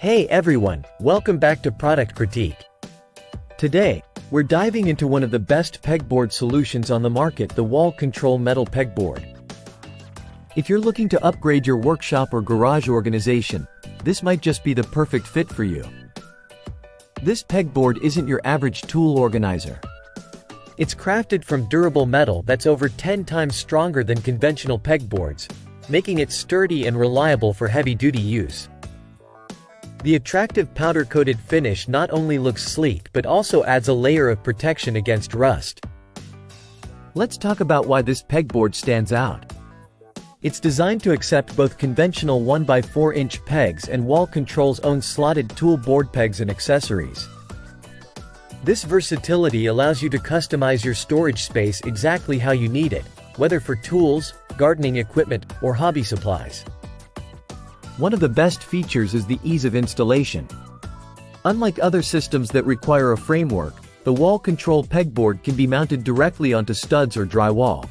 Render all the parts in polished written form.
Hey everyone, welcome back to Product Critique. Today, we're diving into one of the best pegboard solutions on the market, the wall-control metal pegboard. If you're looking to upgrade your workshop or garage organization, this might just be the perfect fit for you. This pegboard isn't your average tool organizer. It's crafted from durable metal that's over 10 times stronger than conventional pegboards, making it sturdy and reliable for heavy-duty use. The attractive powder-coated finish not only looks sleek but also adds a layer of protection against rust. Let's talk about why this pegboard stands out. It's designed to accept both conventional 1x4-inch pegs and Wall Control's own slotted tool board pegs and accessories. This versatility allows you to customize your storage space exactly how you need it, whether for tools, gardening equipment, or hobby supplies. One of the best features is the ease of installation. Unlike other systems that require a framework, the Wall Control pegboard can be mounted directly onto studs or drywall.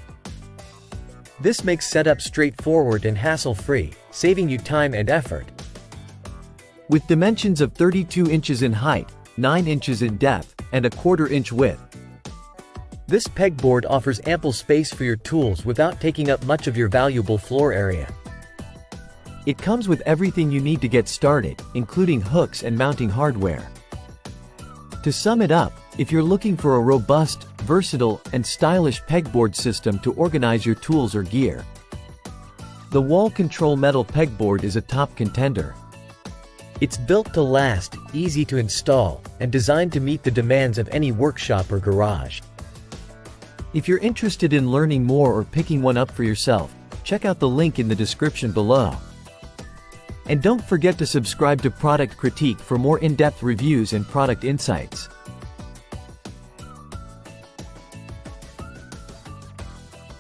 This makes setup straightforward and hassle-free, saving you time and effort. With dimensions of 32 inches in height, 9 inches in depth, and a 1/4 inch width, this pegboard offers ample space for your tools without taking up much of your valuable floor area. It comes with everything you need to get started, including hooks and mounting hardware. To sum it up, if you're looking for a robust, versatile, and stylish pegboard system to organize your tools or gear, the Wall Control metal pegboard is a top contender. It's built to last, easy to install, and designed to meet the demands of any workshop or garage. If you're interested in learning more or picking one up for yourself, check out the link in the description below. And don't forget to subscribe to Product Critique for more in-depth reviews and product insights.